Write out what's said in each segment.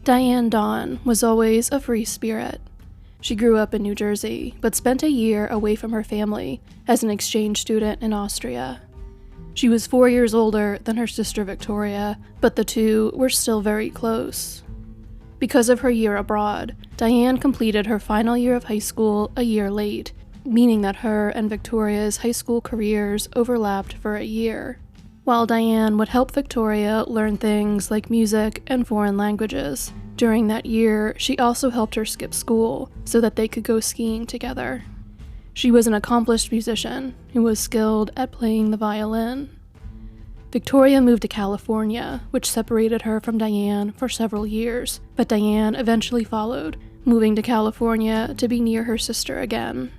Diane Dahn was always a free spirit. She grew up in New Jersey, but spent a year away from her family as an exchange student in Austria. She was 4 years older than her sister Victoria, but the two were still very close. Because of her year abroad, Diane completed her final year of high school a year late, meaning that her and Victoria's high school careers overlapped for a year. While Diane would help Victoria learn things like music and foreign languages, during that year she also helped her skip school so that they could go skiing together. She was an accomplished musician who was skilled at playing the violin. Victoria moved to California, which separated her from Diane for several years, but Diane eventually followed, moving to California to be near her sister again.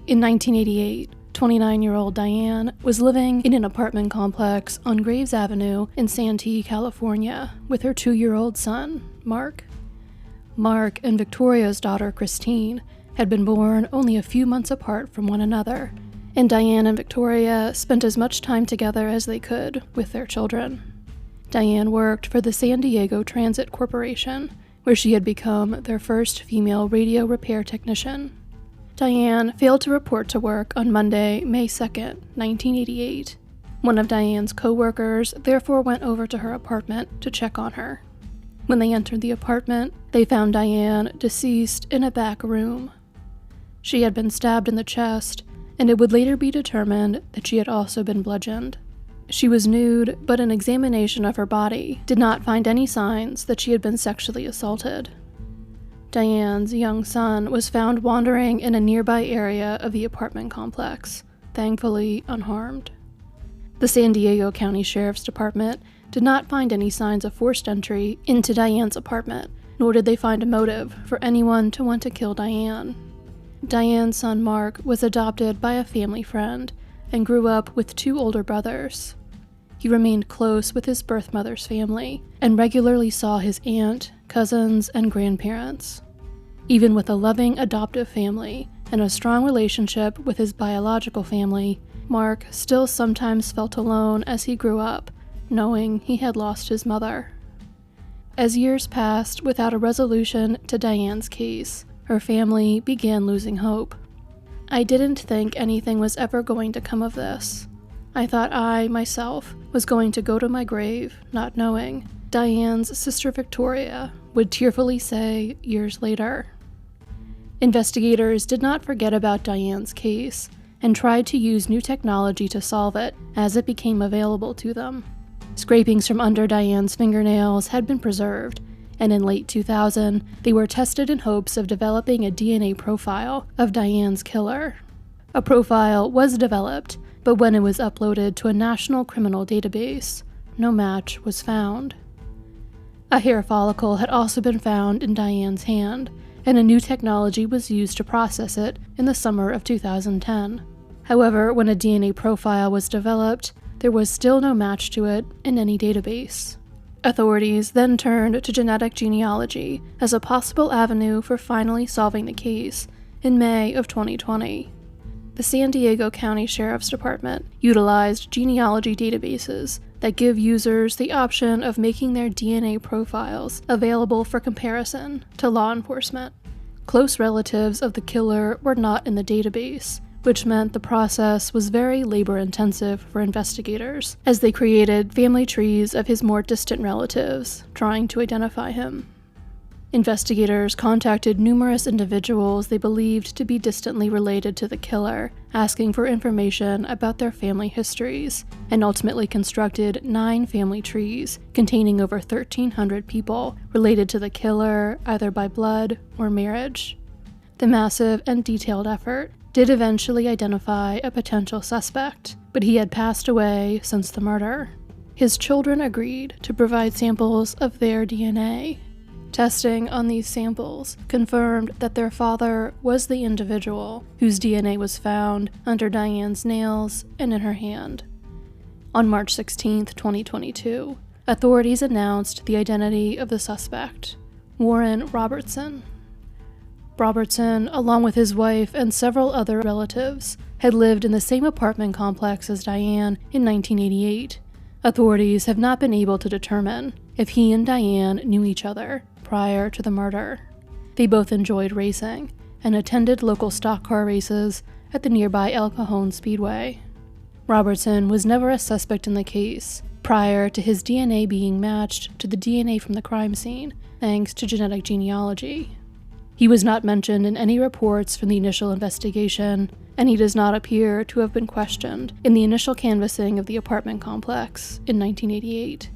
In 1988, 29-year-old Diane was living in an apartment complex on Graves Avenue in Santee, California, with her 2-year-old son, Mark. Mark and Victoria's daughter, Christine, had been born only a few months apart from one another, and Diane and Victoria spent as much time together as they could with their children. Diane worked for the San Diego Transit Corporation, where she had become their first female radio repair technician. Diane failed to report to work on Monday, May 2nd, 1988. One of Diane's co-workers therefore went over to her apartment to check on her. When they entered the apartment, they found Diane deceased in a back room. She had been stabbed in the chest, and it would later be determined that she had also been bludgeoned. She was nude, but an examination of her body did not find any signs that she had been sexually assaulted. Diane's young son was found wandering in a nearby area of the apartment complex, thankfully unharmed. The San Diego County Sheriff's Department did not find any signs of forced entry into Diane's apartment, nor did they find a motive for anyone to want to kill Diane. Diane's son Mark was adopted by a family friend and grew up with 2 older brothers. He remained close with his birth mother's family and regularly saw his aunt, cousins, and grandparents. Even with a loving adoptive family and a strong relationship with his biological family, Mark still sometimes felt alone as he grew up, knowing he had lost his mother. As years passed without a resolution to Diane's case, her family began losing hope. "I didn't think anything was ever going to come of this. I thought I, myself, was going to go to my grave, not knowing," Diane's sister Victoria would tearfully say years later. Investigators did not forget about Diane's case and tried to use new technology to solve it as it became available to them. Scrapings from under Diane's fingernails had been preserved, and in late 2000, they were tested in hopes of developing a DNA profile of Diane's killer. A profile was developed, but when it was uploaded to a national criminal database, no match was found. A hair follicle had also been found in Diane's hand, and a new technology was used to process it in the summer of 2010. However, when a DNA profile was developed, there was still no match to it in any database. Authorities then turned to genetic genealogy as a possible avenue for finally solving the case in May of 2020. The San Diego County Sheriff's Department utilized genealogy databases that give users the option of making their DNA profiles available for comparison to law enforcement. Close relatives of the killer were not in the database, which meant the process was very labor-intensive for investigators, as they created family trees of his more distant relatives, trying to identify him. Investigators contacted numerous individuals they believed to be distantly related to the killer, asking for information about their family histories, and ultimately constructed 9 family trees containing over 1,300 people related to the killer either by blood or marriage. The massive and detailed effort did eventually identify a potential suspect, but he had passed away since the murder. His children agreed to provide samples of their DNA. Testing on these samples confirmed that their father was the individual whose DNA was found under Diane's nails and in her hand. On March 16, 2022, authorities announced the identity of the suspect, Warren Robertson. Robertson, along with his wife and several other relatives, had lived in the same apartment complex as Diane in 1988. Authorities have not been able to determine if he and Diane knew each other prior to the murder. They both enjoyed racing and attended local stock car races at the nearby El Cajon Speedway. Robertson was never a suspect in the case prior to his DNA being matched to the DNA from the crime scene, thanks to genetic genealogy. He was not mentioned in any reports from the initial investigation, and he does not appear to have been questioned in the initial canvassing of the apartment complex in 1988.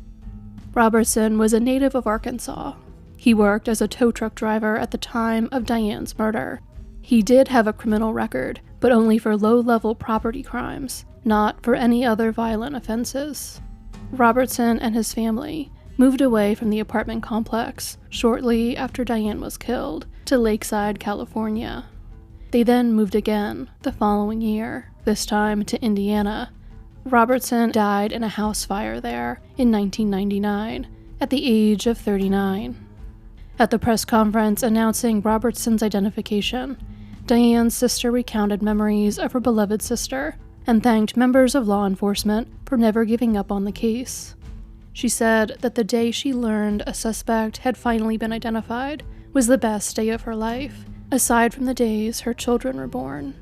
Robertson was a native of Arkansas. He worked as a tow truck driver at the time of Diane's murder. He did have a criminal record, but only for low-level property crimes, not for any other violent offenses. Robertson and his family moved away from the apartment complex shortly after Diane was killed to Lakeside, California. They then moved again the following year, this time to Indiana. Robertson died in a house fire there in 1999 at the age of 39. At the press conference announcing Robertson's identification, Diane's sister recounted memories of her beloved sister and thanked members of law enforcement for never giving up on the case. She said that the day she learned a suspect had finally been identified was the best day of her life, aside from the days her children were born.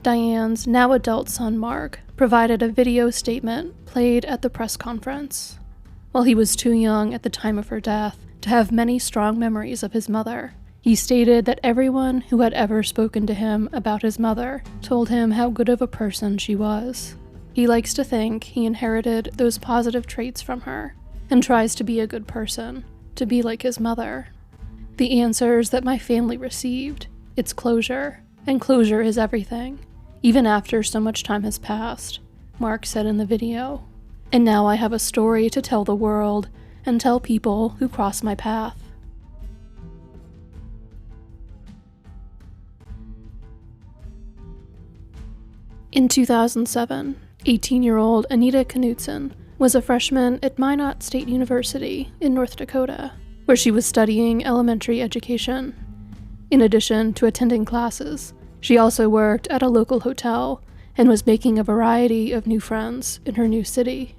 Diane's now adult son Mark provided a video statement played at the press conference. While he was too young at the time of her death to have many strong memories of his mother, he stated that everyone who had ever spoken to him about his mother told him how good of a person she was. He likes to think he inherited those positive traits from her, and tries to be a good person, to be like his mother. The answers that my family received, it's closure, and closure is everything, even after so much time has passed, Mark said in the video. And now I have a story to tell the world, and tell people who cross my path. In 2007, 18-year-old Anita Knutson was a freshman at Minot State University in North Dakota, where she was studying elementary education. In addition to attending classes, she also worked at a local hotel and was making a variety of new friends in her new city.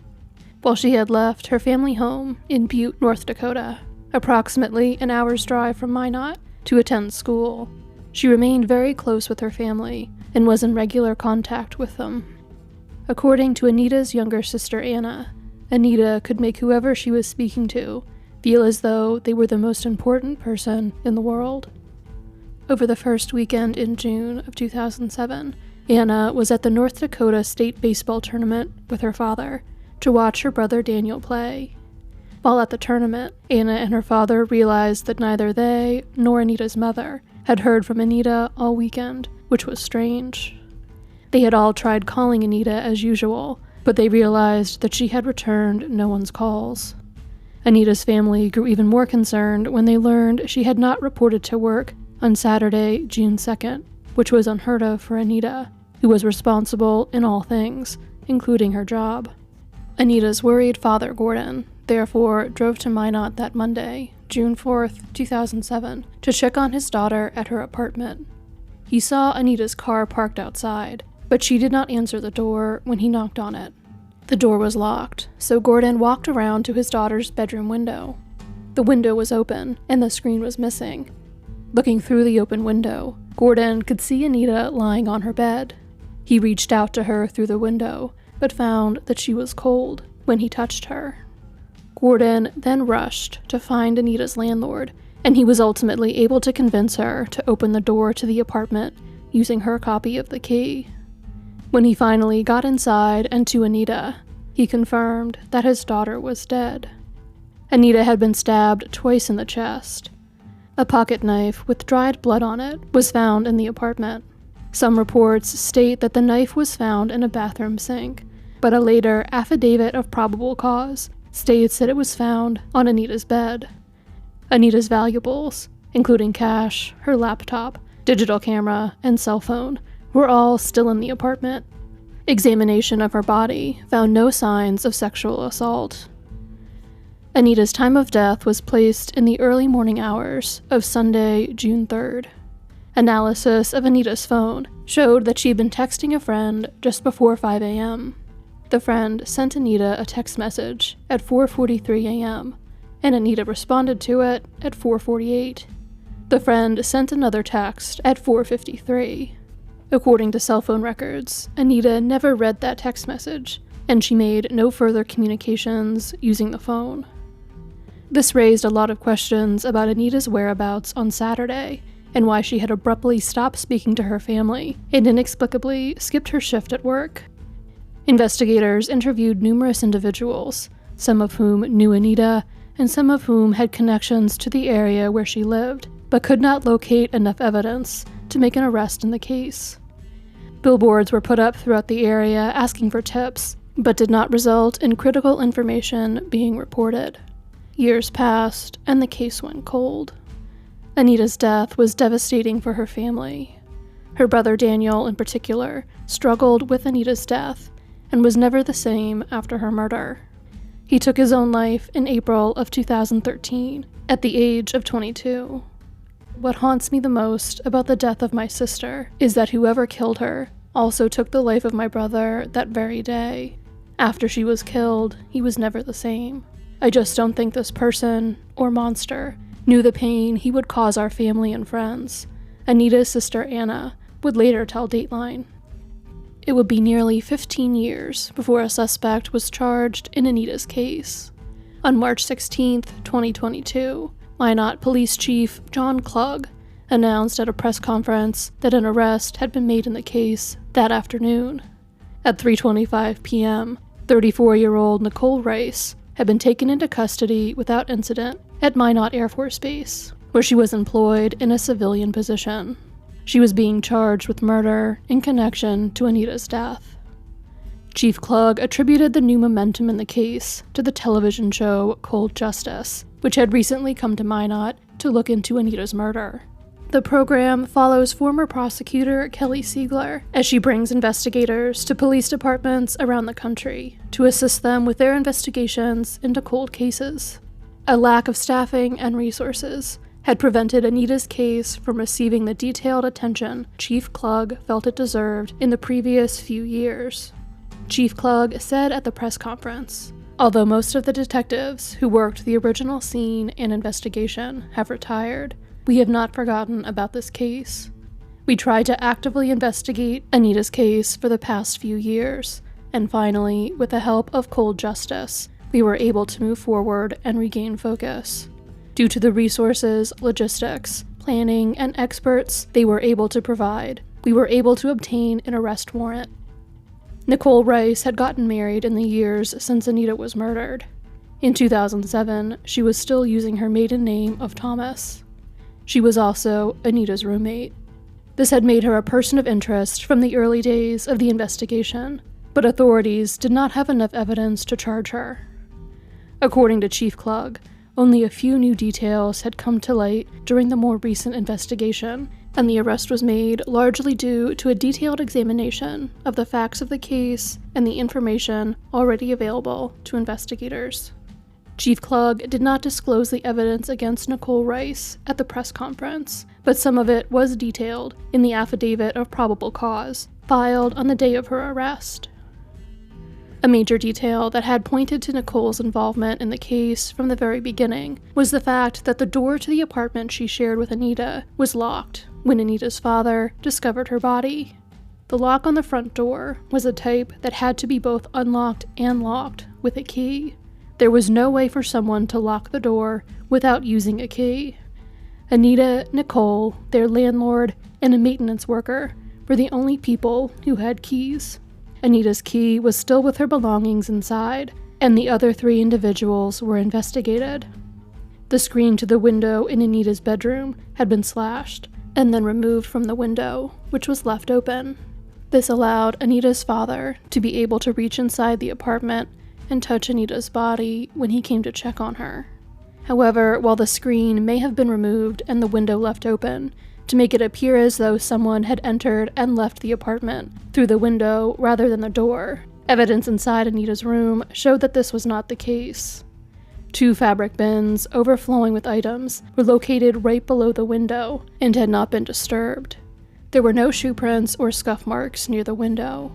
While she had left her family home in Butte, North Dakota, approximately an hour's drive from Minot, to attend school, she remained very close with her family and was in regular contact with them. According to Anita's younger sister Anna, Anita could make whoever she was speaking to feel as though they were the most important person in the world. Over the first weekend in June of 2007, Anna was at the North Dakota State Baseball Tournament with her father to watch her brother Daniel play. While at the tournament, Anna and her father realized that neither they nor Anita's mother had heard from Anita all weekend, which was strange. They had all tried calling Anita as usual, but they realized that she had returned no one's calls. Anita's family grew even more concerned when they learned she had not reported to work on Saturday, June 2nd, which was unheard of for Anita, who was responsible in all things, including her job. Anita's worried father, Gordon, therefore drove to Minot that Monday, June 4th, 2007, to check on his daughter at her apartment. He saw Anita's car parked outside, but she did not answer the door when he knocked on it. The door was locked, so Gordon walked around to his daughter's bedroom window. The window was open, and the screen was missing. Looking through the open window, Gordon could see Anita lying on her bed. He reached out to her through the window, but found that she was cold when he touched her. Gordon then rushed to find Anita's landlord, and he was ultimately able to convince her to open the door to the apartment using her copy of the key. When he finally got inside and to Anita, he confirmed that his daughter was dead. Anita had been stabbed twice in the chest. A pocket knife with dried blood on it was found in the apartment. Some reports state that the knife was found in a bathroom sink, but a later affidavit of probable cause states that it was found on Anita's bed. Anita's valuables, including cash, her laptop, digital camera, and cell phone, were all still in the apartment. Examination of her body found no signs of sexual assault. Anita's time of death was placed in the early morning hours of Sunday, June 3rd. Analysis of Anita's phone showed that she had been texting a friend just before 5 a.m. The friend sent Anita a text message at 4:43 a.m., and Anita responded to it at 4:48. The friend sent another text at 4:53. According to cell phone records, Anita never read that text message, and she made no further communications using the phone. This raised a lot of questions about Anita's whereabouts on Saturday, and why she had abruptly stopped speaking to her family and inexplicably skipped her shift at work. Investigators interviewed numerous individuals, some of whom knew Anita, and some of whom had connections to the area where she lived, but could not locate enough evidence to make an arrest in the case. Billboards were put up throughout the area asking for tips, but did not result in critical information being reported. Years passed, and the case went cold. Anita's death was devastating for her family. Her brother Daniel, in particular, struggled with Anita's death and was never the same after her murder. He took his own life in April of 2013, at the age of 22. What haunts me the most about the death of my sister is that whoever killed her also took the life of my brother that very day. After she was killed, he was never the same. I just don't think this person, or monster, knew the pain he would cause our family and friends, Anita's sister Anna would later tell Dateline. It would be nearly 15 years before a suspect was charged in Anita's case. On March 16, 2022, Minot Police Chief John Klug announced at a press conference that an arrest had been made in the case that afternoon. At 3:25 p.m., 34-year-old Nicole Rice had been taken into custody without incident at Minot Air Force Base, where she was employed in a civilian position. She was being charged with murder in connection to Anita's death. Chief Klug attributed the new momentum in the case to the television show Cold Justice, which had recently come to Minot to look into Anita's murder. The program follows former prosecutor Kelly Siegler as she brings investigators to police departments around the country to assist them with their investigations into cold cases. A lack of staffing and resources had prevented Anita's case from receiving the detailed attention Chief Klug felt it deserved in the previous few years. Chief Klug said at the press conference, "Although most of the detectives who worked the original scene and investigation have retired, we have not forgotten about this case. We tried to actively investigate Anita's case for the past few years, and finally, with the help of Cold Justice, we were able to move forward and regain focus. Due to the resources, logistics, planning, and experts they were able to provide, we were able to obtain an arrest warrant." Nicole Rice had gotten married in the years since Anita was murdered. In 2007, she was still using her maiden name of Thomas. She was also Anita's roommate. This had made her a person of interest from the early days of the investigation, but authorities did not have enough evidence to charge her. According to Chief Klug, only a few new details had come to light during the more recent investigation, and the arrest was made largely due to a detailed examination of the facts of the case and the information already available to investigators. Chief Klug did not disclose the evidence against Nicole Rice at the press conference, but some of it was detailed in the affidavit of probable cause filed on the day of her arrest. A major detail that had pointed to Nicole's involvement in the case from the very beginning was the fact that the door to the apartment she shared with Anita was locked when Anita's father discovered her body. The lock on the front door was a type that had to be both unlocked and locked with a key. There was no way for someone to lock the door without using a key. Anita, Nicole, their landlord, and a maintenance worker were the only people who had keys. Anita's key was still with her belongings inside, and the other three individuals were investigated. The screen to the window in Anita's bedroom had been slashed and then removed from the window, which was left open. This allowed Anita's father to be able to reach inside the apartment and touch Anita's body when he came to check on her. However, while the screen may have been removed and the window left open, to make it appear as though someone had entered and left the apartment through the window rather than the door, evidence inside Anita's room showed that this was not the case. 2 fabric bins, overflowing with items, were located right below the window and had not been disturbed. There were no shoe prints or scuff marks near the window.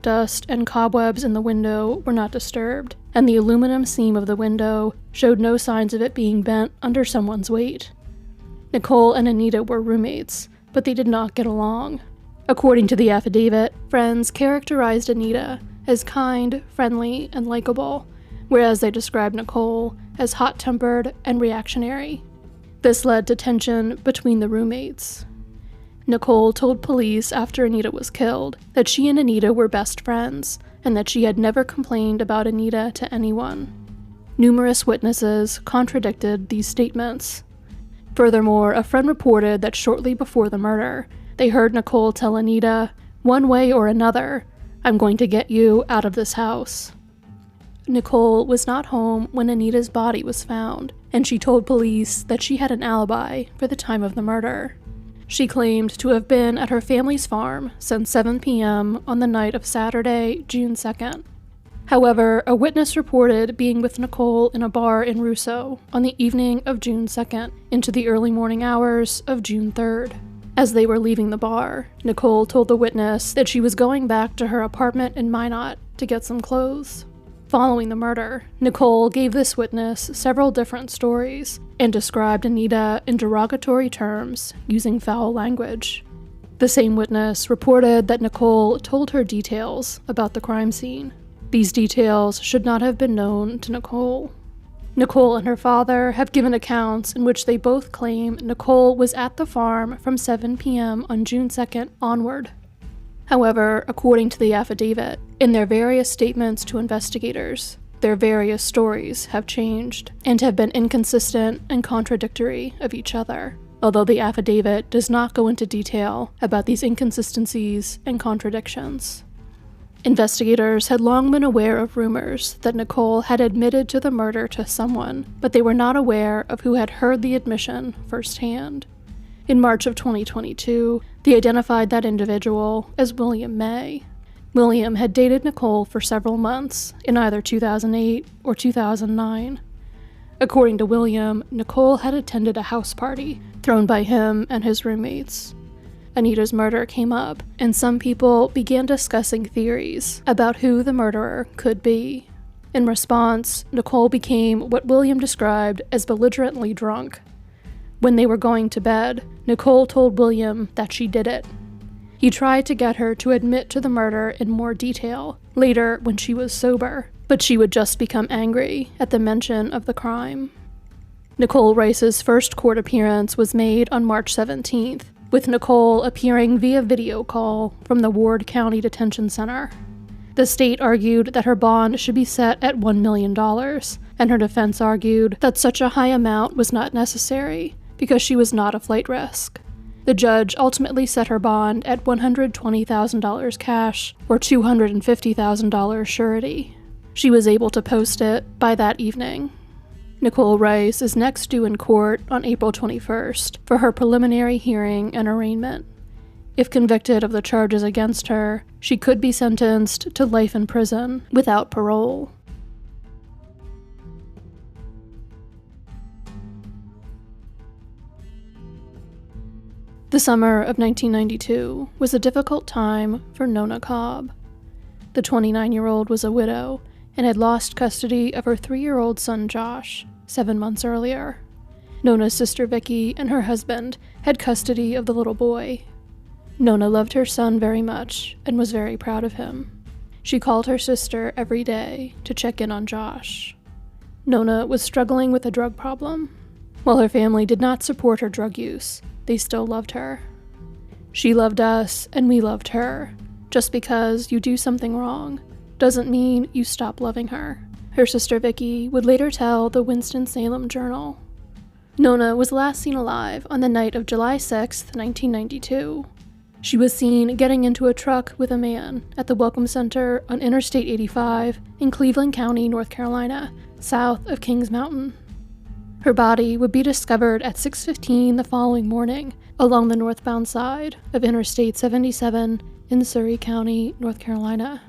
dust and cobwebs in the window were not disturbed, and the aluminum seam of the window showed no signs of it being bent under someone's weight. Nicole and Anita were roommates, but they did not get along. According to the affidavit, friends characterized Anita as kind, friendly, and likable, whereas they described Nicole as hot-tempered and reactionary. This led to tension between the roommates. Nicole told police after Anita was killed that she and Anita were best friends, and that she had never complained about Anita to anyone. Numerous witnesses contradicted these statements. Furthermore, a friend reported that shortly before the murder, they heard Nicole tell Anita, "One way or another, I'm going to get you out of this house." Nicole was not home when Anita's body was found, and she told police that she had an alibi for the time of the murder. She claimed to have been at her family's farm since 7 p.m. on the night of Saturday, June 2nd. However, a witness reported being with Nicole in a bar in Russo on the evening of June 2nd into the early morning hours of June 3rd. As they were leaving the bar, Nicole told the witness that she was going back to her apartment in Minot to get some clothes. Following the murder, Nicole gave this witness several different stories and described Anita in derogatory terms using foul language. The same witness reported that Nicole told her details about the crime scene. These details should not have been known to Nicole. Nicole and her father have given accounts in which they both claim Nicole was at the farm from 7 p.m. on June 2nd onward. However, according to the affidavit, in their various statements to investigators, their various stories have changed and have been inconsistent and contradictory of each other, although the affidavit does not go into detail about these inconsistencies and contradictions. Investigators had long been aware of rumors that Nicole had admitted to the murder to someone, but they were not aware of who had heard the admission firsthand. In March of 2022, they identified that individual as William May. William had dated Nicole for several months in either 2008 or 2009. According to William, Nicole had attended a house party thrown by him and his roommates. Anita's murder came up, and some people began discussing theories about who the murderer could be. In response, Nicole became what William described as belligerently drunk. When they were going to bed, Nicole told William that she did it. He tried to get her to admit to the murder in more detail later when she was sober, but she would just become angry at the mention of the crime. Nicole Rice's first court appearance was made on March 17th, with Nicole appearing via video call from the Ward County Detention Center. The state argued that her bond should be set at $1 million, and her defense argued that such a high amount was not necessary because she was not a flight risk. The judge ultimately set her bond at $120,000 cash or $250,000 surety. She was able to post it by that evening. Nicole Rice is next due in court on April 21st for her preliminary hearing and arraignment. If convicted of the charges against her, she could be sentenced to life in prison without parole. The summer of 1992 was a difficult time for Nona Cobb. The 29-year-old was a widow and had lost custody of her 3-year-old son Josh 7 months earlier. Nona's sister Vicky and her husband had custody of the little boy. Nona loved her son very much and was very proud of him. She called her sister every day to check in on Josh. Nona was struggling with a drug problem. While her family did not support her drug use, they still loved her. She loved us and we loved her. Just because you do something wrong doesn't mean you stop loving her, her sister Vicky would later tell the Winston-Salem Journal. Nona was last seen alive on the night of July 6, 1992. She was seen getting into a truck with a man at the Welcome Center on Interstate 85 in Cleveland County, North Carolina, south of Kings Mountain. Her body would be discovered at 6:15 the following morning along the northbound side of Interstate 77 in Surry County, North Carolina.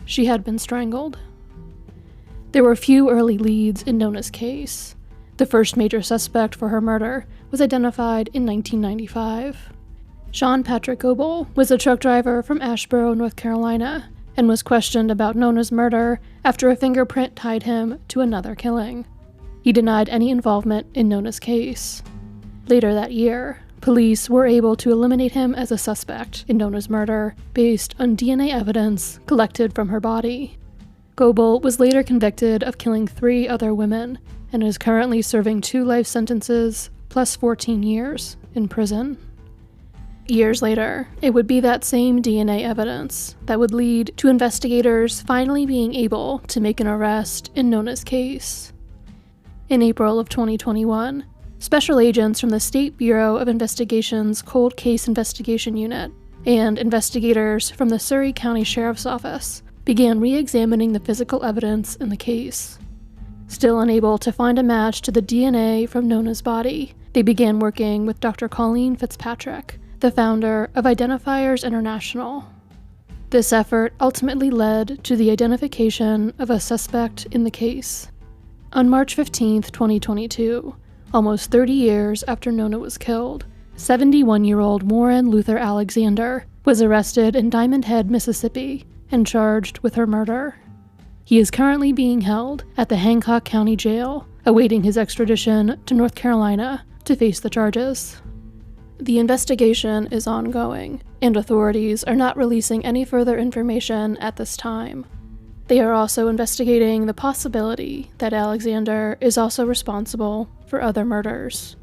She had been strangled. There were few early leads in Nona's case. The first major suspect for her murder was identified in 1995. Sean Patrick Goebel was a truck driver from Asheboro, North Carolina, and was questioned about Nona's murder after a fingerprint tied him to another killing. He denied any involvement in Nona's case. Later that year, police were able to eliminate him as a suspect in Nona's murder based on DNA evidence collected from her body. Goebel was later convicted of killing 3 other women and is currently serving 2 life sentences plus 14 years in prison. Years later, it would be that same DNA evidence that would lead to investigators finally being able to make an arrest in Nona's case. In April of 2021, special agents from the State Bureau of Investigation's Cold Case Investigation Unit and investigators from the Surrey County Sheriff's Office began re-examining the physical evidence in the case. Still unable to find a match to the DNA from Nona's body, they began working with Dr. Colleen Fitzpatrick, the founder of Identifiers International. This effort ultimately led to the identification of a suspect in the case. On March 15, 2022, almost 30 years after Nona was killed, 71-year-old Warren Luther Alexander was arrested in Diamond Head, Mississippi, and charged with her murder. He is currently being held at the Hancock County Jail, awaiting his extradition to North Carolina to face the charges. The investigation is ongoing, and authorities are not releasing any further information at this time. They are also investigating the possibility that Alexander is also responsible for other murders.